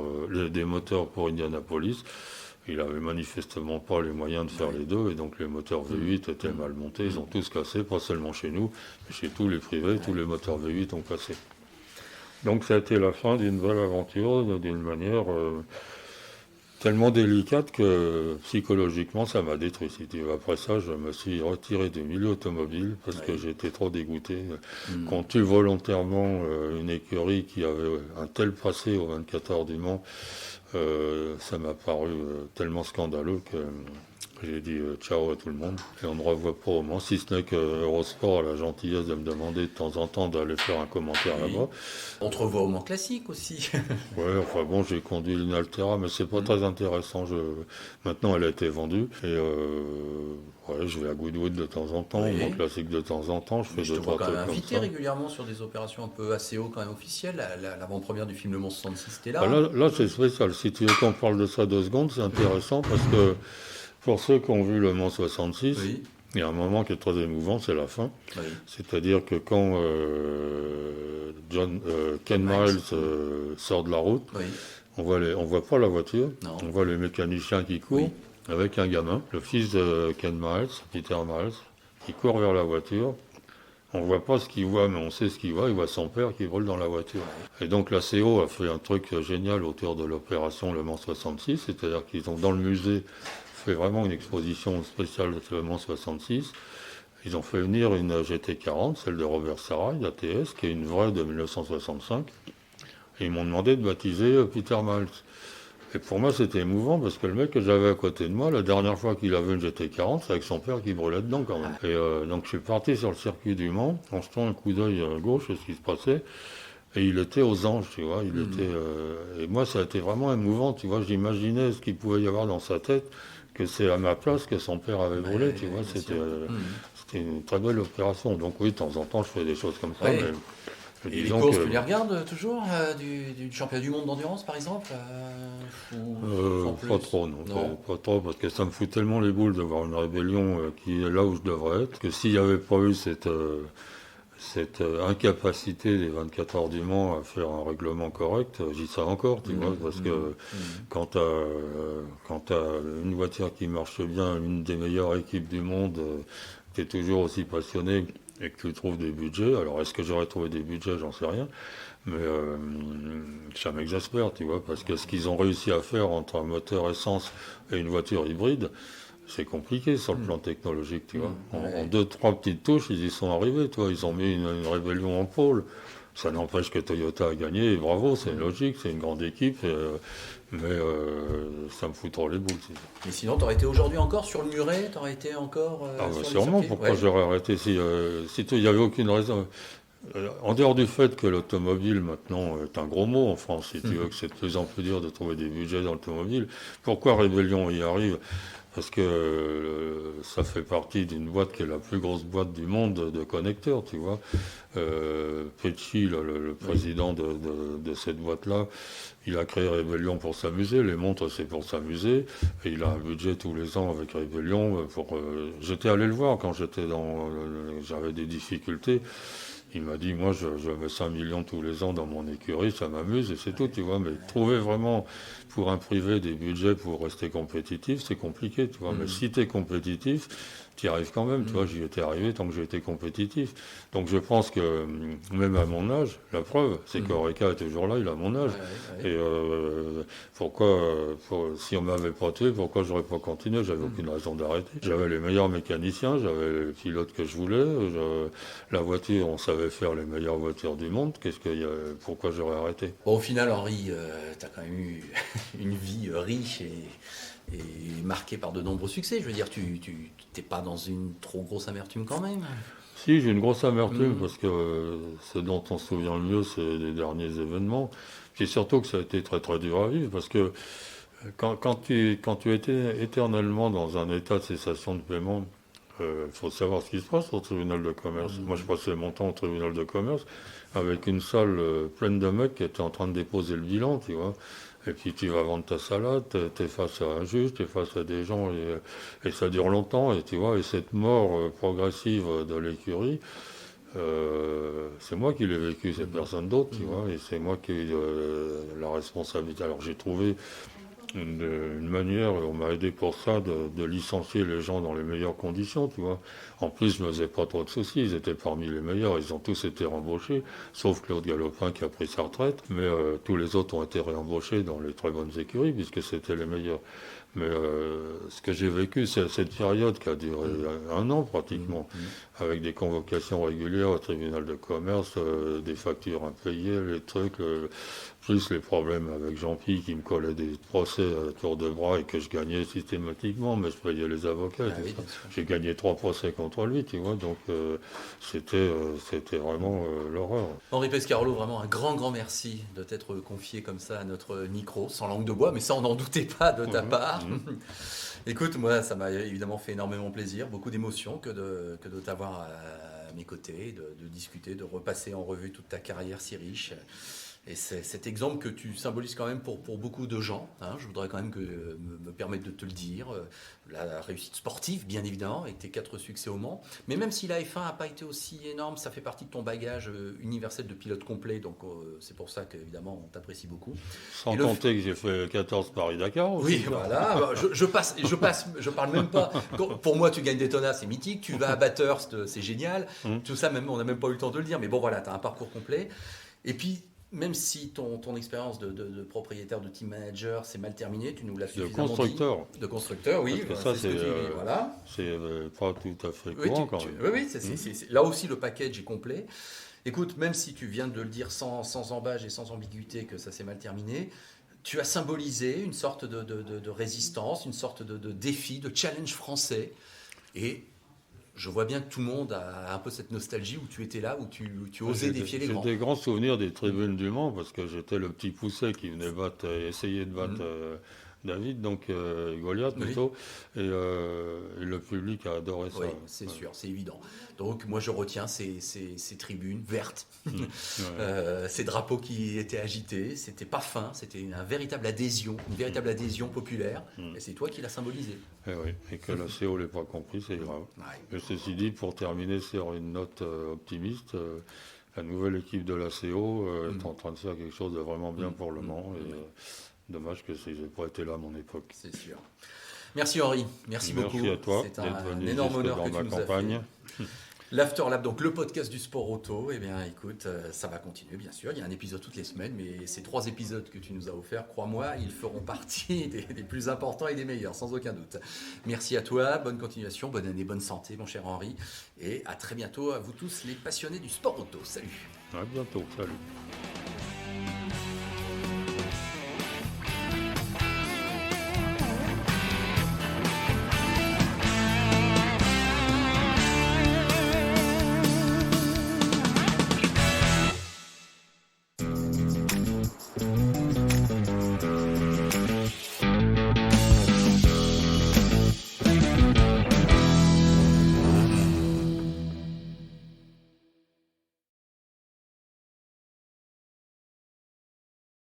des moteurs pour Indianapolis. Il n'avait manifestement pas les moyens de faire les deux, et donc les moteurs V8 étaient mal montés, ils ont tous cassé, pas seulement chez nous, mais chez tous les privés, tous les moteurs V8 ont cassé. Donc ça a été la fin d'une belle aventure, d'une manière tellement délicate que psychologiquement ça m'a détruit. Après ça, je me suis retiré du milieu automobile parce que j'étais trop dégoûté. Quand tu volontairement une écurie qui avait un tel passé au 24 heures du Mans, ça m'a paru tellement scandaleux que j'ai dit ciao à tout le monde. Et on ne revoit pas au Mans, si ce n'est que Eurosport a la gentillesse de me demander de temps en temps d'aller faire un commentaire là-bas. On te revoit au Mans classique aussi. Ouais, enfin bon, j'ai conduit une Altera, mais c'est pas très intéressant. Maintenant, elle a été vendue. Et je vais à Goodwood de temps en temps, au Mans classique de temps en temps. Je fais te vois quand même invité régulièrement sur des opérations un peu assez haut, quand même officielles. L'avant-première du film Le Mans 66, c'était là. Là, c'est spécial. Si tu veux qu'on parle de ça 2 secondes, c'est intéressant parce Pour ceux qui ont vu Le Mans 66, Oui, il y a un moment qui est très émouvant, c'est la fin. oui. C'est-à-dire que quand Ken Miles sort de la route, Oui, on voit pas la voiture, non, on voit les mécaniciens qui courent oui, avec un gamin, le fils de Ken Miles, Peter Miles, qui court vers la voiture. On voit pas ce qu'il voit, mais on sait ce qu'il voit. Il voit son père qui roule dans la voiture. ouais, Et donc la CO a fait un truc génial autour de l'opération Le Mans 66, c'est-à-dire qu'ils ont dans le musée fait vraiment une exposition spéciale de Le Mans 66. Ils ont fait venir une GT40, celle de Robert Sarrail, ATS, qui est une vraie de 1965. Et ils m'ont demandé de baptiser Peter Miles. Et pour moi, c'était émouvant parce que le mec que j'avais à côté de moi, la dernière fois qu'il avait une GT40, c'est avec son père qui brûlait dedans quand même. Et donc je suis parti sur le circuit du Mans, en jetant un coup d'œil à gauche à ce qui se passait. Et il était aux anges, tu vois. Et moi, ça a été vraiment émouvant, tu vois. J'imaginais ce qu'il pouvait y avoir dans sa tête, que c'est à ma place que son père avait brûlé, tu vois. C'était une très belle opération. Donc oui, de temps en temps, je fais des choses comme ça, ouais. mais Et les disons courses, que tu les regardes toujours du championnat du monde d'endurance, par exemple ou sans pas plus? trop, non, Non. pas trop, parce que ça me fout tellement les boules de voir une rébellion qui est là où je devrais être, que s'il n'y avait pas eu cette incapacité des 24 heures du Mans à faire un règlement correct, j'y serais encore, tu vois, parce que quand t'as une voiture qui marche bien, une des meilleures équipes du monde, tu es toujours aussi passionné et que tu trouves des budgets. Alors, est-ce que j'aurais trouvé des budgets? J'en sais rien. Mais ça m'exaspère, tu vois, parce que ce qu'ils ont réussi à faire entre un moteur essence et une voiture hybride, c'est compliqué sur le plan technologique, tu vois. En Ouais. deux, trois petites touches, ils y sont arrivés, tu vois. Ils ont mis une rébellion en pôle. Ça n'empêche que Toyota a gagné, et bravo, c'est logique, c'est une grande équipe, mais ça me fout trop les boules. Mais sinon, t'aurais été aujourd'hui encore sur le muret? T'aurais été encore Ah bah sur les sûrement, circuits? pourquoi Ouais. j'aurais arrêté si il n'y avait aucune raison. En dehors du fait que l'automobile maintenant est un gros mot en France, si tu veux, que c'est de plus en plus dur de trouver des budgets dans l'automobile, pourquoi Rébellion y arrive? Parce que ça fait partie d'une boîte qui est la plus grosse boîte du monde de connecteurs, tu vois. Pecci, le Oui. président de cette boîte-là, il a créé Rébellion pour s'amuser. Les montres, c'est pour s'amuser. Et il a un budget tous les ans avec Rébellion. J'étais allé le voir quand j'avais des difficultés. Il m'a dit, moi, je mets 5 millions tous les ans dans mon écurie, ça m'amuse et c'est tout, tu vois. Mais trouver vraiment pour un privé des budgets pour rester compétitif, c'est compliqué, tu vois. Mais si tu es compétitif, tu y arrives quand même, tu vois. J'y étais arrivé tant que j'ai été compétitif. Donc je pense que même à mon âge, la preuve, c'est qu'Oreca est toujours là, il a mon âge. Ouais, ouais, Et si on m'avait pas tué, pourquoi j'aurais pas continué? J'avais aucune raison d'arrêter. J'avais les meilleurs mécaniciens, j'avais les pilotes que je voulais. La voiture, on savait faire les meilleures voitures du monde. Pourquoi j'aurais arrêté? Bon, au final, Henri, tu as quand même eu une vie riche et marquée par de nombreux succès. Je veux dire, tu t'es pas dans une trop grosse amertume quand même. Si, j'ai une grosse amertume parce que ce dont on se souvient le mieux, c'est les derniers événements. Puis surtout que ça a été très très dur à vivre parce que quand tu étais éternellement dans un état de cessation de paiement, il faut savoir ce qui se passe au tribunal de commerce. Moi, je passais mon temps au tribunal de commerce avec une salle pleine de mecs qui étaient en train de déposer le bilan, tu vois. Et puis tu vas vendre ta salade, t'es face à un juge, t'es face à des gens, et ça dure longtemps, et tu vois, et cette mort progressive de l'écurie, c'est moi qui l'ai vécu, c'est personne d'autre, tu vois, et c'est moi qui ai eu la responsabilité. Alors j'ai trouvé une manière, on m'a aidé pour ça, de licencier les gens dans les meilleures conditions, tu vois. En plus, je me faisais pas trop de soucis, ils étaient parmi les meilleurs, ils ont tous été rembauchés, sauf Claude Galopin qui a pris sa retraite, mais tous les autres ont été réembauchés dans les très bonnes écuries, puisque c'était les meilleurs. Mais ce que j'ai vécu, c'est cette période qui a duré un an pratiquement, avec des convocations régulières au tribunal de commerce, des factures impayées, les trucs, plus les problèmes avec Jean-Pierre qui me collait des procès à tour de bras et que je gagnais systématiquement, mais je payais les avocats et Ah tout oui, ça. bien sûr. J'ai gagné 3 procès contre lui, tu vois, donc c'était vraiment l'horreur. Henri Pescarolo, vraiment un grand merci de t'être confié comme ça à notre micro, sans langue de bois, mais ça on n'en doutait pas de ta part. Écoute, moi ça m'a évidemment fait énormément plaisir, beaucoup d'émotions que de t'avoir à mes côtés, de discuter, de repasser en revue toute ta carrière si riche. Et c'est cet exemple que tu symbolises quand même pour beaucoup de gens. Hein. Je voudrais quand même me permettre de te le dire. La réussite sportive, bien évidemment, avec tes 4 succès au Mans. Mais même si la F1 n'a pas été aussi énorme, ça fait partie de ton bagage universel de pilote complet. Donc c'est pour ça qu'évidemment, on t'apprécie beaucoup. Sans compter que j'ai fait 14 Paris-Dakar aussi. Oui, voilà. Je parle même pas. Pour moi, tu gagnes Daytona, c'est mythique. Tu vas à Bathurst, c'est génial. Tout ça, même, on n'a même pas eu le temps de le dire. Mais bon, voilà, tu as un parcours complet. Et puis, même si ton expérience de propriétaire, de team manager, c'est mal terminé, tu nous l'as suffisamment dit. De constructeur, oui. Parce que ça, voilà. C'est pas tout à fait courant quand même. Oui, là aussi, le package est complet. Écoute, même si tu viens de le dire sans embâche et sans ambiguïté que ça s'est mal terminé, tu as symbolisé une sorte de résistance, une sorte de défi, de challenge français. Et je vois bien que tout le monde a un peu cette nostalgie où tu étais là, où tu osais défier les grands. J'ai des grands souvenirs des tribunes du Mans parce que j'étais le petit poussé qui venait essayer de battre David, donc Goliath plutôt, et le public a adoré ça. Oui, c'est sûr, c'est évident. Donc moi je retiens ces tribunes vertes, ces drapeaux qui étaient agités, c'était pas fin, c'était une véritable adhésion populaire, et c'est toi qui l'as symbolisé. Et que la CO l'ait pas compris, c'est grave. Mais ceci dit, pour terminer sur une note optimiste, la nouvelle équipe de la CO est en train de faire quelque chose de vraiment bien pour le Mans. Dommage que je n'ai pas été là à mon époque. C'est sûr. Merci Henri, merci beaucoup. Merci à toi c'est un énorme honneur que tu nous as fait. L'Afterlab, donc le podcast du sport auto, eh bien écoute, ça va continuer bien sûr, il y a un épisode toutes les semaines, mais ces 3 épisodes que tu nous as offerts, crois-moi, ils feront partie des plus importants et des meilleurs, sans aucun doute. Merci à toi, bonne continuation, bonne année, bonne santé mon cher Henri, et à très bientôt à vous tous les passionnés du sport auto. Salut. À bientôt, salut.